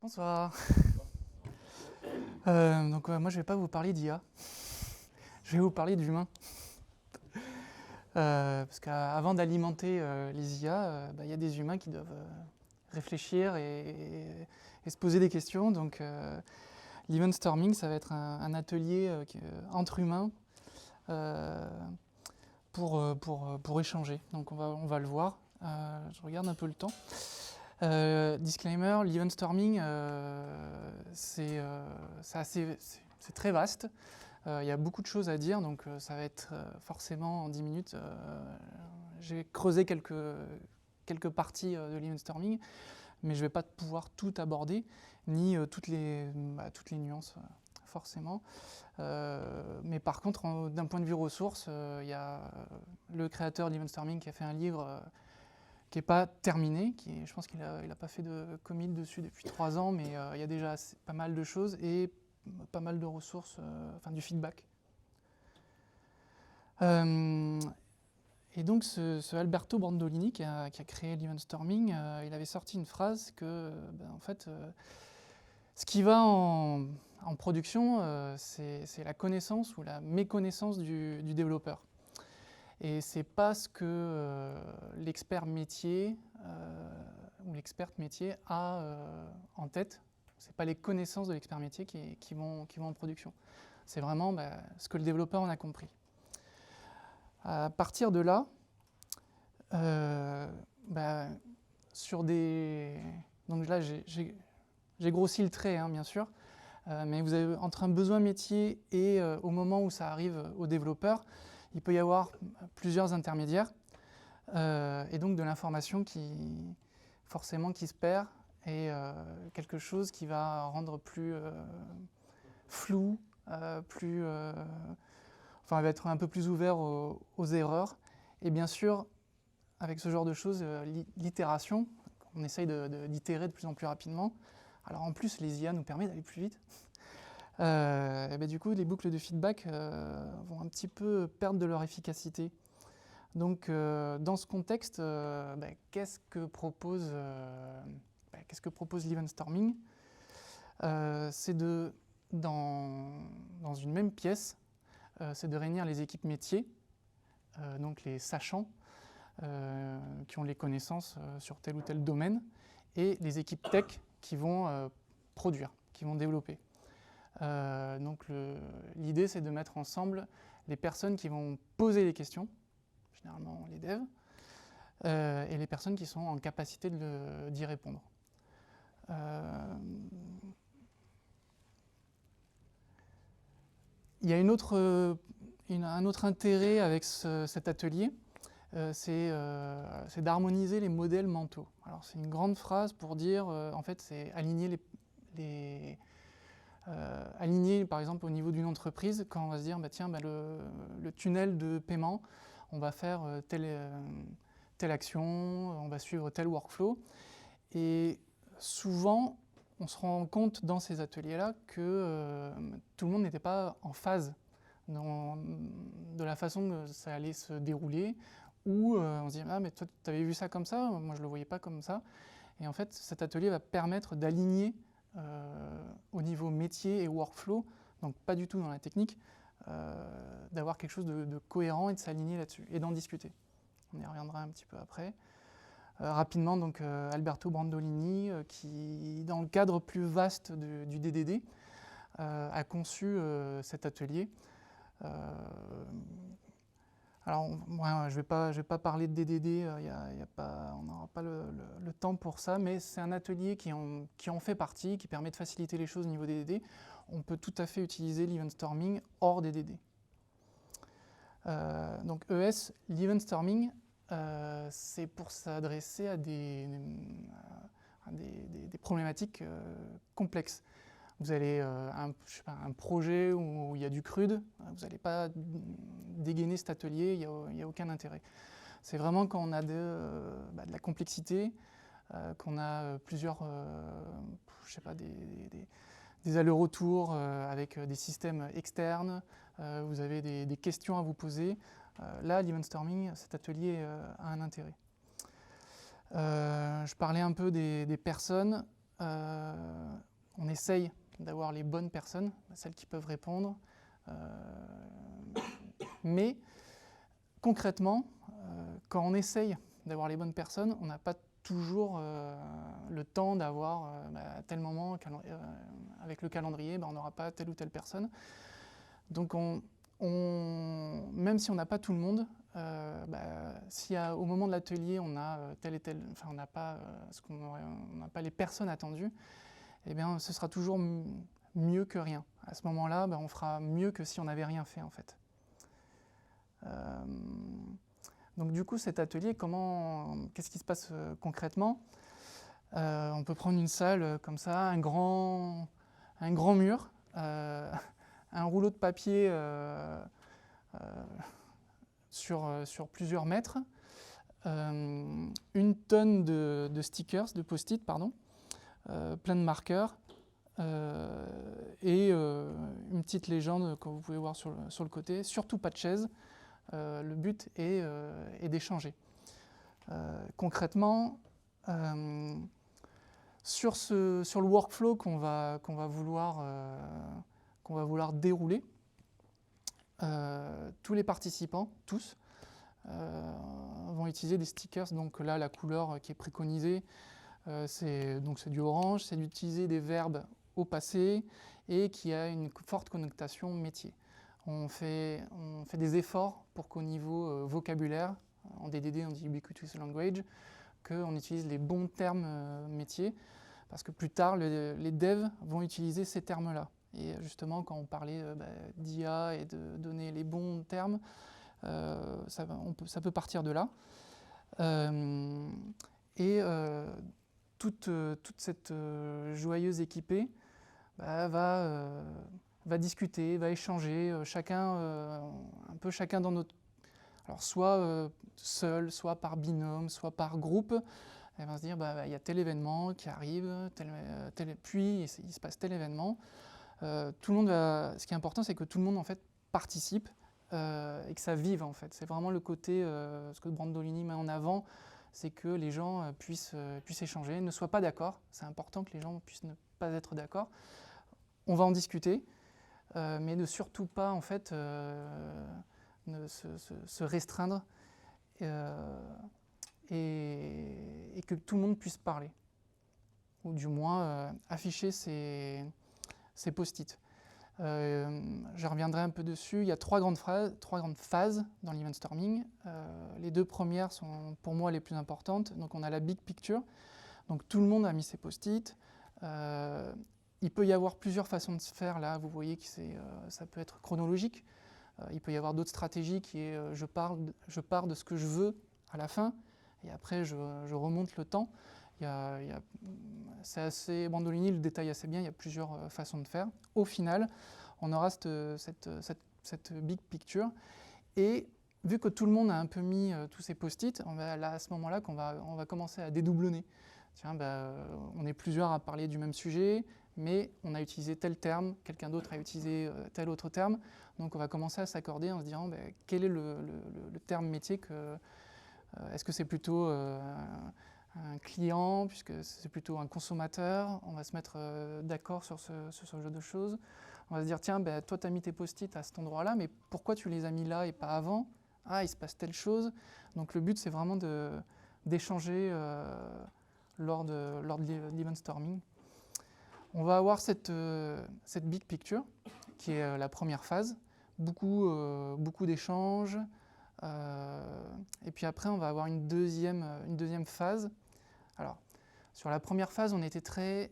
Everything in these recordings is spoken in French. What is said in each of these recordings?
Bonsoir. Moi je vais pas vous parler d'IA, je vais vous parler d'humains. Parce qu'avant d'alimenter les IA, il y a des humains qui doivent réfléchir et se poser des questions. Donc l'Event Storming, ça va être un atelier entre humains pour échanger. Donc on va le voir. Je regarde un peu le temps. Disclaimer, l'Event Storming, c'est très vaste. Il y a beaucoup de choses à dire, donc ça va être forcément en 10 minutes. J'ai creusé quelques parties de l'Event Storming, mais je ne vais pas pouvoir tout aborder, ni toutes les nuances, forcément. Mais par contre, d'un point de vue ressources, il y a le créateur d'Event Storming qui a fait un livre qui n'est pas terminé, je pense qu'il n'a pas fait de commit dessus depuis 3 ans, mais il y a déjà pas mal de choses et pas mal de ressources, du feedback. Et donc ce Alberto Brandolini qui a créé l'Event Storming, il avait sorti une phrase que, en fait, ce qui va en production, c'est la connaissance ou la méconnaissance du développeur. Et c'est pas ce que l'expert métier ou l'experte métier a en tête. C'est pas les connaissances de l'expert métier qui vont en production. C'est vraiment ce que le développeur en a compris. À partir de là, sur des... Donc là, j'ai grossi le trait, hein, bien sûr, mais vous avez entre un besoin métier et au moment où ça arrive au développeur, il peut y avoir plusieurs intermédiaires et donc de l'information qui se perd et quelque chose qui va rendre plus flou, va être un peu plus ouvert aux erreurs. Et bien sûr, avec ce genre de choses, l'itération, on essaye d'itérer de plus en plus rapidement. Alors en plus, les IA nous permettent d'aller plus vite. Du coup, les boucles de feedback vont un petit peu perdre de leur efficacité. Donc, dans ce contexte, qu'est-ce que propose l'Event Storming ? C'est dans une même pièce, c'est de réunir les équipes métiers, donc les sachants, qui ont les connaissances sur tel ou tel domaine, et les équipes tech qui vont produire, qui vont développer. Donc l'idée, c'est de mettre ensemble les personnes qui vont poser les questions, généralement les devs, et les personnes qui sont en capacité d'y répondre. Il y a un autre intérêt avec cet atelier, c'est d'harmoniser les modèles mentaux. Alors c'est une grande phrase pour dire, en fait, c'est aligner aligner par exemple au niveau d'une entreprise, quand on va se dire le tunnel de paiement, on va faire telle action, on va suivre tel workflow. Et souvent, on se rend compte dans ces ateliers-là que tout le monde n'était pas en phase de la façon que ça allait se dérouler, ou on se dit « Ah, mais toi, tu avais vu ça comme ça, moi je ne le voyais pas comme ça ». Et en fait, cet atelier va permettre d'aligner au niveau métier et workflow, donc pas du tout dans la technique, d'avoir quelque chose de cohérent et de s'aligner là-dessus, et d'en discuter. On y reviendra un petit peu après. Rapidement, donc Alberto Brandolini, qui, dans le cadre plus vaste du DDD, a conçu cet atelier. Alors, je vais pas parler de DDD, on n'aura pas le temps pour ça, mais c'est un atelier qui en fait partie, qui permet de faciliter les choses au niveau DDD. On peut tout à fait utiliser l'Event Storming hors DDD. Donc ES, l'Event Storming, c'est pour s'adresser à des problématiques complexes. Vous avez un projet où il y a du CRUD, vous n'allez pas dégainer cet atelier, il n'y a aucun intérêt. C'est vraiment quand on a de la complexité, qu'on a plusieurs, des allers-retours avec des systèmes externes, vous avez des questions à vous poser. Là, l'Event Storming, cet atelier a un intérêt. Je parlais un peu des personnes. on essaye d'avoir les bonnes personnes, celles qui peuvent répondre. Mais concrètement, quand on essaye d'avoir les bonnes personnes, on n'a pas toujours le temps d'avoir, à tel moment, avec le calendrier, on n'aura pas telle ou telle personne. Donc même si on n'a pas tout le monde, si au moment de l'atelier on a tel et tel, enfin on n'a pas on n'a pas les personnes attendues, eh bien ce sera toujours mieux que rien. À ce moment-là, on fera mieux que si on n'avait rien fait en fait. Donc du coup cet atelier, qu'est-ce qui se passe concrètement? On peut prendre une salle comme ça, un grand mur, un rouleau de papier sur plusieurs mètres, une tonne de stickers, de post-it, pardon, plein de marqueurs, et une petite légende que vous pouvez voir sur le côté, surtout pas de chaise. Le but est d'échanger. Concrètement, sur le workflow qu'on va vouloir dérouler, tous les participants, tous, vont utiliser des stickers. Donc là, la couleur qui est préconisée, c'est du orange, c'est d'utiliser des verbes au passé et qui a une forte connotation métier. On fait des efforts pour qu'au niveau vocabulaire, en DDD on dit Ubiquitous Language, qu'on utilise les bons termes métiers, parce que plus tard, les devs vont utiliser ces termes-là. Et justement, quand on parlait d'IA et de donner les bons termes, ça peut partir de là. Toute cette joyeuse équipée va discuter, va échanger, un peu chacun dans notre... Alors soit seul, soit par binôme, soit par groupe. Elle va se dire, il y a tel événement qui arrive, puis il se passe tel événement. Tout le monde ce qui est important, c'est que tout le monde en fait participe et que ça vive en fait. C'est vraiment le côté, ce que Brandolini met en avant, c'est que les gens puissent échanger, ne soient pas d'accord. C'est important que les gens puissent ne pas être d'accord. On va en discuter, mais ne surtout pas en fait se restreindre et que tout le monde puisse parler, ou du moins afficher ses post-it. Je reviendrai un peu dessus. Il y a trois grandes phases dans l'event storming. Les deux premières sont pour moi les plus importantes. Donc on a la big picture. Donc tout le monde a mis ses post-it. Il peut y avoir plusieurs façons de se faire. Là, vous voyez que ça peut être chronologique. Il peut y avoir d'autres stratégies qui est je pars de ce que je veux à la fin et après je remonte le temps. C'est assez, Brandolini le détaille assez bien, il y a plusieurs façons de faire. Au final, on aura cette big picture et vu que tout le monde a un peu mis tous ses post-it, à ce moment-là qu'on va commencer à dédoublonner. Tiens, on est plusieurs à parler du même sujet, mais on a utilisé tel terme, quelqu'un d'autre a utilisé tel autre terme, donc on va commencer à s'accorder en se disant quel est le terme métier est-ce que c'est plutôt un client, puisque c'est plutôt un consommateur, on va se mettre d'accord sur ce genre de choses. On va se dire, tiens, toi tu as mis tes post-it à cet endroit-là, mais pourquoi tu les as mis là et pas avant? Ah, il se passe telle chose. Donc le but, c'est vraiment d'échanger lors de l'event storming. On va avoir cette big picture, qui est la première phase, beaucoup d'échanges, et puis après on va avoir une deuxième phase. Alors, sur la première phase, on était très...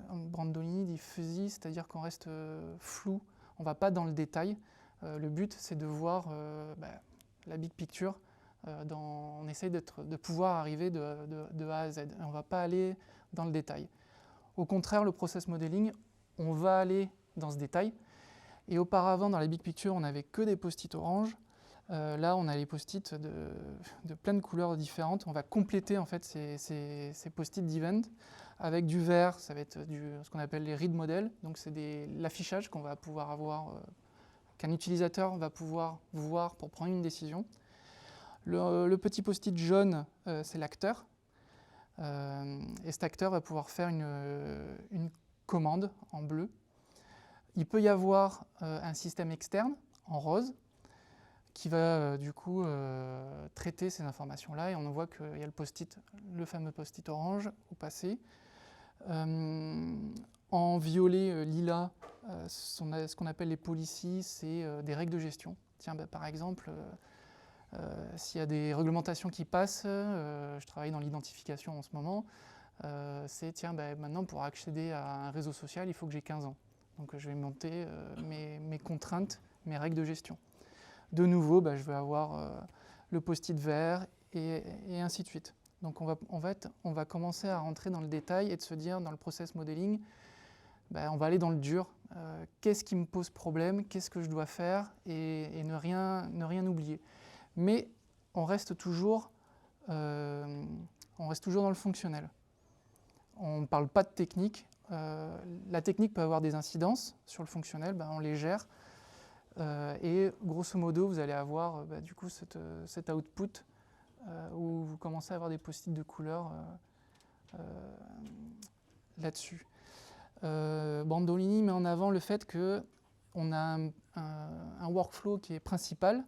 Brandolini dit fuzzy, c'est-à-dire qu'on reste flou, on ne va pas dans le détail. Le but, c'est de voir la big picture. On essaye de pouvoir arriver de A à Z. On ne va pas aller dans le détail. Au contraire, le process modeling, on va aller dans ce détail. Et auparavant, dans la big picture, on n'avait que des post-it orange. Là, on a les post-it de plein de couleurs différentes. On va compléter en fait ces post-it d'event avec du vert. Ça va être ce qu'on appelle les read models. Donc, c'est l'affichage qu'on va pouvoir avoir, qu'un utilisateur va pouvoir voir pour prendre une décision. Le petit post-it jaune, c'est l'acteur. Et cet acteur va pouvoir faire une commande en bleu. Il peut y avoir un système externe en rose qui va du coup traiter ces informations-là, et on voit qu'il y a le fameux post-it orange au passé. En violet, lilas, ce qu'on appelle les policies, c'est des règles de gestion. Tiens, par exemple, s'il y a des réglementations qui passent, je travaille dans l'identification en ce moment, c'est tiens, maintenant pour accéder à un réseau social, il faut que j'ai 15 ans. Donc je vais monter mes contraintes, mes règles de gestion. De nouveau, je vais avoir le post-it vert et ainsi de suite. Donc on va commencer à rentrer dans le détail et de se dire dans le process modeling, on va aller dans le dur. Qu'est-ce qui me pose problème? Qu'est-ce que je dois faire? Et ne rien oublier. Mais on reste toujours dans le fonctionnel. On ne parle pas de technique. La technique peut avoir des incidences sur le fonctionnel, on les gère. Et grosso modo, vous allez avoir du coup cet output où vous commencez à avoir des post-it de couleur là-dessus. Bandolini met en avant le fait qu'on a un workflow qui est principal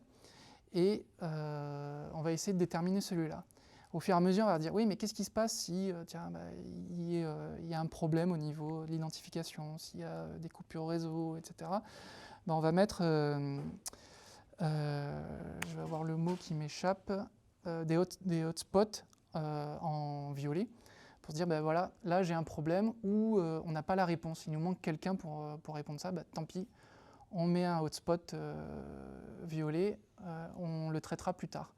et on va essayer de déterminer celui-là. Au fur et à mesure, on va dire oui, mais qu'est-ce qui se passe si il y a un problème au niveau de l'identification, s'il y a des coupures réseau, etc. On va mettre, je vais avoir le mot qui m'échappe, des hotspots en violet, pour se dire, voilà, là j'ai un problème où on n'a pas la réponse, il nous manque quelqu'un pour répondre ça, tant pis, on met un hotspot violet, on le traitera plus tard.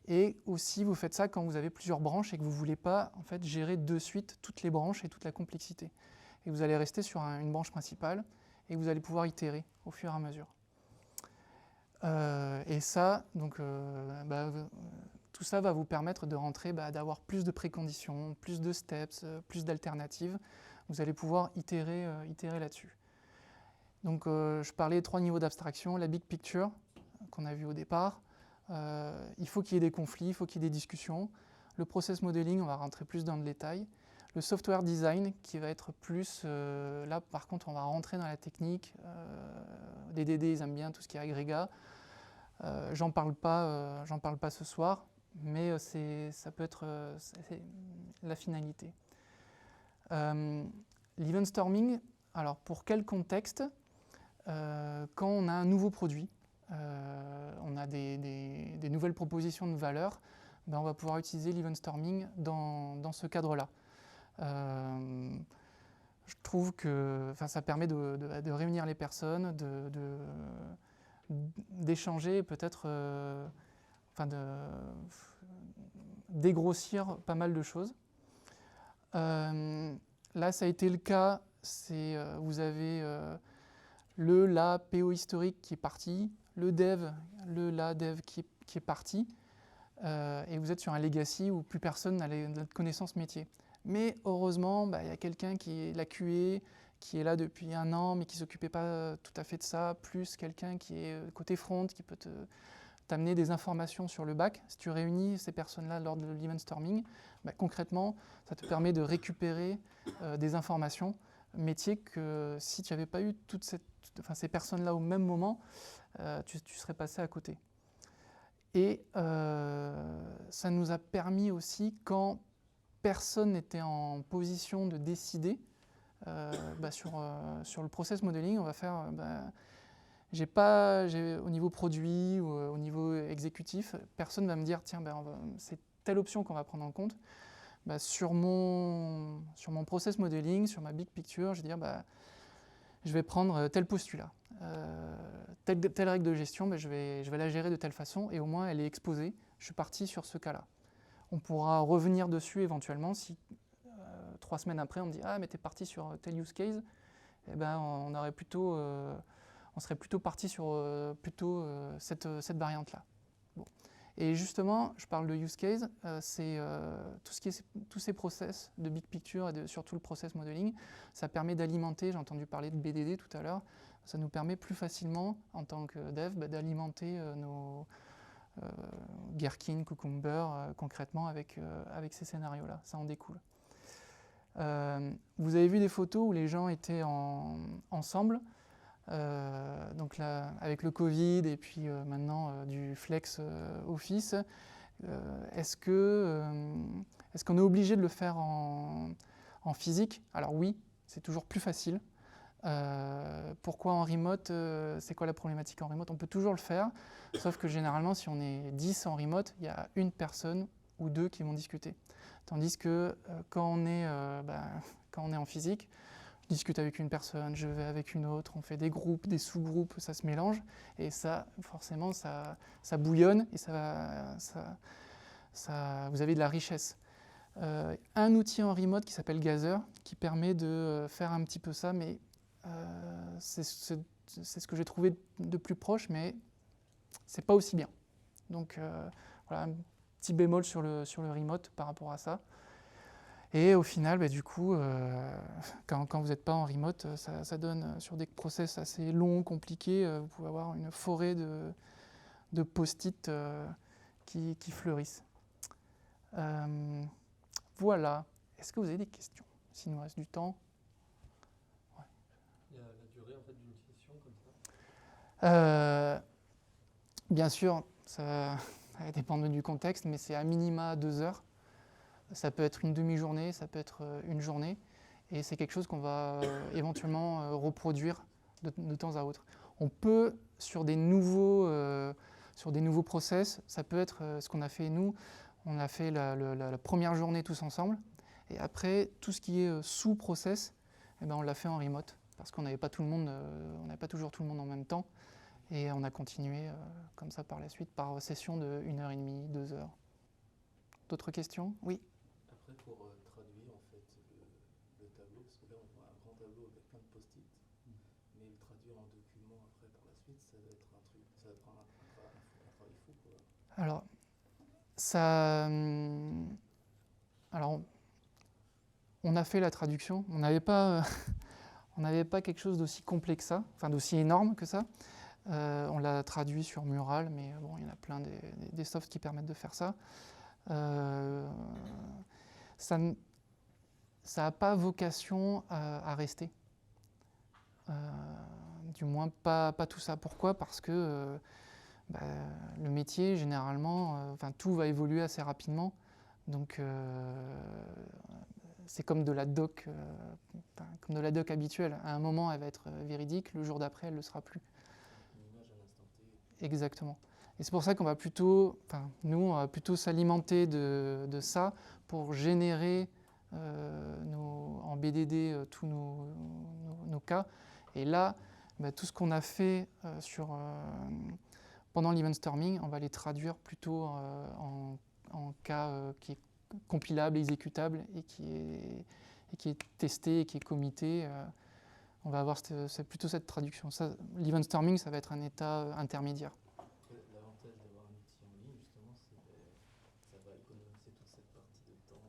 Et aussi, vous faites ça quand vous avez plusieurs branches et que vous ne voulez pas en fait, gérer de suite toutes les branches et toute la complexité. Et vous allez rester sur une branche principale et vous allez pouvoir itérer au fur et à mesure. Et ça, donc, tout ça va vous permettre de rentrer, d'avoir plus de préconditions, plus de steps, plus d'alternatives. Vous allez pouvoir itérer là-dessus. Donc, je parlais de 3 niveaux d'abstraction. La big picture, qu'on a vu au départ. Il faut qu'il y ait des conflits, il faut qu'il y ait des discussions. Le process modeling, on va rentrer plus dans le détail. Le software design, qui va être plus... là, par contre, on va rentrer dans la technique. Les DD, ils aiment bien tout ce qui est agrégat. J'en parle pas ce soir, mais ça peut être c'est la finalité. L'event storming, alors pour quel contexte? Quand on a un nouveau produit, on a des nouvelles propositions de valeur, on va pouvoir utiliser l'event storming dans ce cadre-là. Je trouve que ça permet de réunir les personnes, d'échanger, peut-être dégrossir pas mal de choses. Là, ça a été le cas, vous avez la PO historique qui est parti, le la dev qui est parti, et vous êtes sur un legacy où plus personne n'a de connaissances métier. Mais heureusement, il y a quelqu'un qui est la QA, qui est là depuis 1 an, mais qui ne s'occupait pas tout à fait de ça, plus quelqu'un qui est côté front, qui peut t'amener des informations sur le back. Si tu réunis ces personnes-là lors de l'event storming, concrètement, ça te permet de récupérer des informations métiers que si tu n'avais pas eu ces personnes-là au même moment, tu serais passé à côté. Et ça nous a permis aussi, quand personne n'était en position de décider sur le process modeling, on va faire... au niveau produit ou au niveau exécutif, personne ne va me dire tiens, c'est telle option qu'on va prendre en compte. Sur mon process modeling, sur ma big picture, je vais dire je vais prendre tel postulat, telle règle de gestion, je vais la gérer de telle façon et au moins elle est exposée. Je suis parti sur ce cas-là. On pourra revenir dessus éventuellement si 3 semaines après on me dit ah mais t'es parti sur tel use case, on serait plutôt parti sur cette variante-là. Bon. Et justement, je parle de use case, c'est tous ces process de big picture et surtout le process modeling, ça permet d'alimenter, j'ai entendu parler de BDD tout à l'heure, ça nous permet plus facilement, en tant que dev, d'alimenter Gherkin, Cucumber, concrètement avec ces scénarios-là. Ça en découle. Vous avez vu des photos où les gens étaient ensemble, donc là, avec le Covid et puis maintenant du flex office. Est-ce qu'on est obligé de le faire en physique? Alors oui, c'est toujours plus facile. Pourquoi en remote? C'est quoi la problématique en remote? On peut toujours le faire, sauf que généralement, si on est 10 en remote, il y a une personne ou deux qui vont discuter. Tandis que quand on est en physique, je discute avec une personne, je vais avec une autre, on fait des groupes, des sous-groupes, ça se mélange, et ça, forcément, ça bouillonne, et vous avez de la richesse. Un outil en remote qui s'appelle Gazer, qui permet de faire un petit peu ça, mais c'est ce que j'ai trouvé de plus proche, mais c'est pas aussi bien. Donc voilà, un petit bémol sur le remote par rapport à ça. Et au final, du coup, quand vous n'êtes pas en remote, ça donne sur des process assez longs, compliqués, vous pouvez avoir une forêt de post-it qui fleurissent. Voilà. Est-ce que vous avez des questions? S'il nous reste du temps. Ouais. La durée en fait, d'une session comme ça? Bien sûr, ça va dépendre du contexte, mais c'est à minima 2 heures. Ça peut être une demi-journée, ça peut être une journée, et c'est quelque chose qu'on va éventuellement reproduire de temps à autre. On peut, sur des nouveaux process, ça peut être ce qu'on a fait nous, on a fait la première journée tous ensemble, et après, tout ce qui est sous-process, on l'a fait en remote, parce qu'on n'avait pas tout le monde, on n'avait pas toujours tout le monde en même temps, et on a continué comme ça par la suite, par session de 1h30, 2 heures. D'autres questions? Oui. Après, pour traduire en fait le tableau, parce que là on voit un grand tableau avec plein de post-it, mais le traduire en document après par la suite, ça va être un truc, ça va prendre un travail fou quoi. Alors, on a fait la traduction, on n'avait pas quelque chose d'aussi complet que ça, enfin d'aussi énorme que ça. On l'a traduit sur Mural, mais bon, il y en a plein des softs qui permettent de faire ça. Ça n'a pas vocation à rester. Du moins, pas tout ça. Pourquoi? Parce que le métier, généralement, tout va évoluer assez rapidement. Donc, c'est comme de la doc, habituelle. À un moment, elle va être véridique, le jour d'après, elle ne le sera plus. Une image à l'instant T. Exactement. Et c'est pour ça qu'on va plutôt, on va plutôt s'alimenter de ça pour générer en BDD tous nos cas. Et là, tout ce qu'on a fait pendant l'event storming, on va les traduire plutôt en cas qui est compilable, exécutable et qui est testé et qui est commité. On va avoir plutôt cette traduction. L'event storming, ça va être un état intermédiaire. L'avantage d'avoir un outil en ligne, justement, c'est que ça va économiser toute cette partie de temps.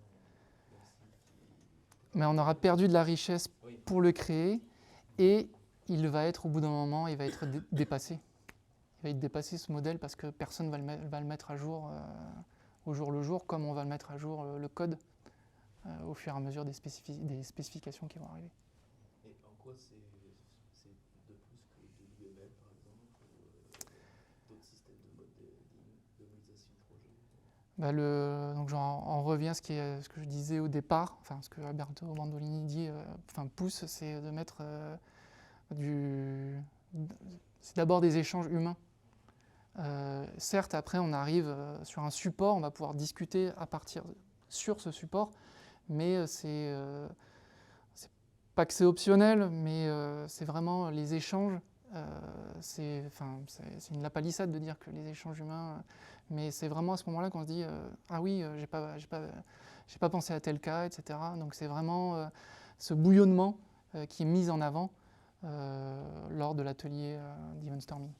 Mais on aura perdu de la richesse pour le créer et il va être, au bout d'un moment, il va être dépassé. Il va être dépassé ce modèle parce que personne ne va le mettre à jour au jour le jour, comme on va le mettre à jour le code au fur et à mesure des spécifications qui vont arriver. Et en quoi c'est de plus que de l'UML, par exemple, ou d'autres systèmes de modélisation de projet? Donc on revient à ce que je disais au départ, ce que Alberto Bandolini dit, pousse, c'est de mettre c'est d'abord des échanges humains. Certes, après, on arrive sur un support, on va pouvoir discuter sur ce support, mais c'est pas que c'est optionnel, mais c'est vraiment les échanges. C'est une lapalissade de dire que les échanges humains, mais c'est vraiment à ce moment-là qu'on se dit ah oui, j'ai pas pensé à tel cas, etc. Donc c'est vraiment ce bouillonnement qui est mis en avant lors de l'atelier d'Event Storming.